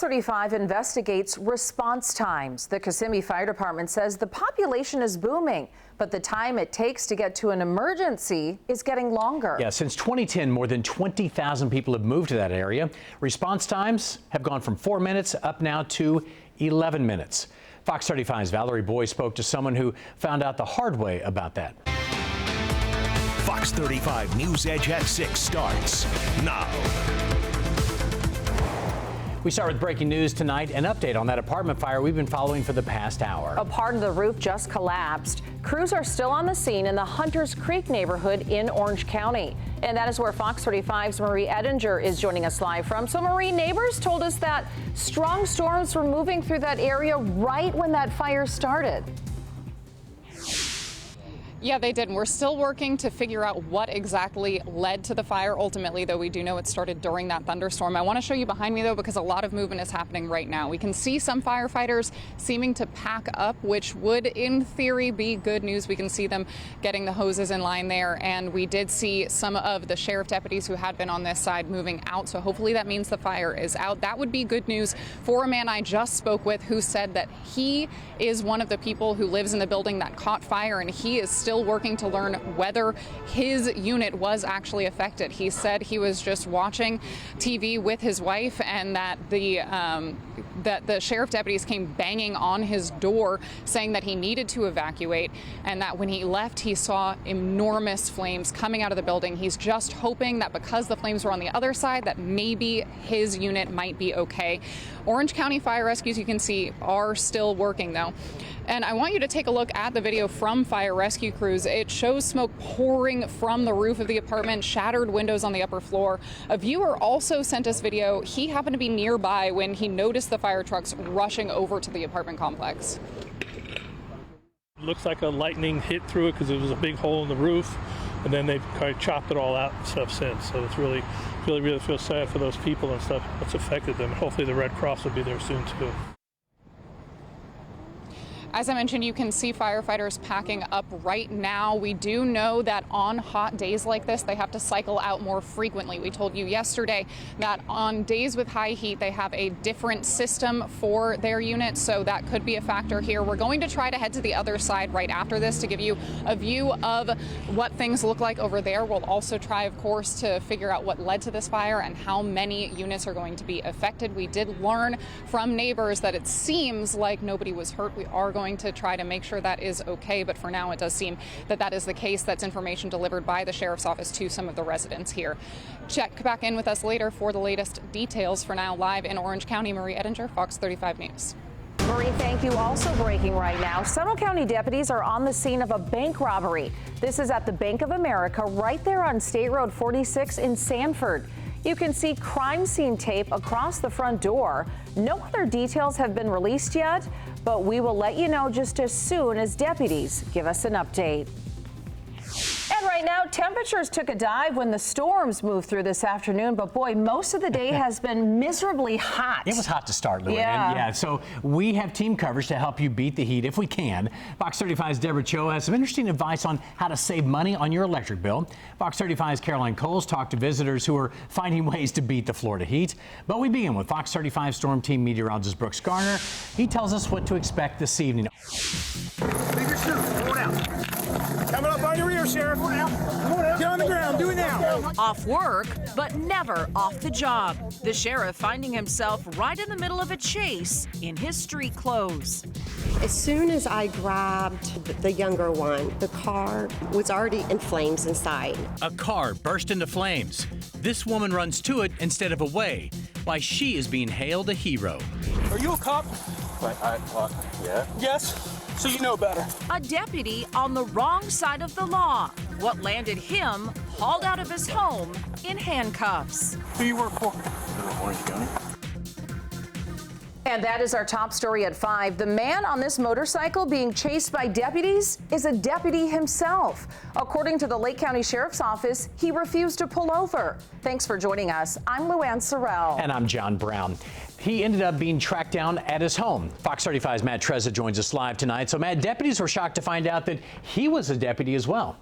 35 investigates response times. The Kissimmee Fire Department says the population is booming, but the time it takes to get to an emergency is getting longer. Yeah, since 2010, more than 20,000 people have moved to that area. Response times have gone from 4 minutes up now to 11 minutes. Fox 35's Valerie Boy spoke to someone who found out the hard way about that. Fox 35 News Edge at 6 starts now. We start with breaking news tonight, an update on that apartment fire we've been following for the past hour. A part of the roof just collapsed. Crews are still on the scene in the Hunters Creek neighborhood in Orange County. And that is where Fox 35's Marie Edinger is joining us live from. So Marie, neighbors told us that strong storms were moving through that area right when that fire started. Yeah, they did. And we're still working to figure out what exactly led to the fire ultimately, though we do know it started during that thunderstorm. I want to show you behind me, though, because a lot of movement is happening right now. We can see some firefighters seeming to pack up, which would, in theory, be good news. We can see them getting the hoses in line there. And we did see some of the sheriff deputies who had been on this side moving out. So hopefully that means the fire is out. That would be good news for a man I just spoke with who said that he is one of the people who lives in the building that caught fire, and he is still working to learn whether his unit was actually affected. He said he was just watching TV with his wife, and that the sheriff deputies came banging on his door saying that he needed to evacuate, and that when he left he saw enormous flames coming out of the building. He's just hoping that because the flames were on the other side that maybe his unit might be okay. Orange County Fire Rescues, you can see, are still working though. And I want you to take a look at the video from fire rescue crews. It shows smoke pouring from the roof of the apartment, shattered windows on the upper floor. A viewer also sent us video. He happened to be nearby when he noticed the fire trucks rushing over to the apartment complex. It looks like a lightning hit through it because it was a big hole in the roof, and then they've kind of chopped it all out and stuff since. So it's really feel sad for those people and stuff that's affected them. Hopefully the Red Cross will be there soon too. As I mentioned, you can see firefighters packing up right now. We do know that on hot days like this, they have to cycle out more frequently. We told you yesterday that on days with high heat, they have a different system for their units, so that could be a factor here. We're going to try to head to the other side right after this to give you a view of what things look like over there. We'll also try, of course, to figure out what led to this fire and how many units are going to be affected. We did learn from neighbors that it seems like nobody was hurt. We are going to try to make sure that is okay, but for now it does seem that that is the case. That's information delivered by the sheriff's office to some of the residents here. Check back in with us later for the latest details. For now, live in Orange County, Marie Edinger, Fox 35 News. Marie, thank you. Also breaking right now, Seminole County deputies are on the scene of a bank robbery. This is at the Bank of America right there on State Road 46 in Sanford. You can see crime scene tape across the front door. No other details have been released yet, but we will let you know just as soon as deputies give us an update. And right now, temperatures took a dive when the storms moved through this afternoon, but boy, most of the day has been miserably hot. It was hot to start, Lou. Yeah. And so we have team coverage to help you beat the heat if we can. Fox 35's Deborah Cho has some interesting advice on how to save money on your electric bill. Fox 35's Caroline Coles talked to visitors who are finding ways to beat the Florida heat. But we begin with Fox 35 Storm Team meteorologist Brooks Garner. He tells us what to expect this evening. Leave your shoe. Pull it out. Coming up on your ear, Sheriff. Pull it out. Get on the ground. Do it now. Off work, but never off the job. The sheriff finding himself right in the middle of a chase in his street clothes. As soon as I grabbed the younger one, the car was already in flames inside. A car burst into flames. This woman runs to it instead of away. Why she is being hailed a hero. Are you a cop? Yeah. Yes. So you know better. A deputy on the wrong side of the law. What landed him hauled out of his home in handcuffs. Who you work for? Orange County. And that is our top story at 5. The man on this motorcycle being chased by deputies is a deputy himself. According to the Lake County Sheriff's Office, he refused to pull over. Thanks for joining us. I'm Luann Sorrell. And I'm John Brown. He ended up being tracked down at his home. Fox 35's Matt Trezza joins us live tonight. So, Matt, deputies were shocked to find out that he was a deputy as well.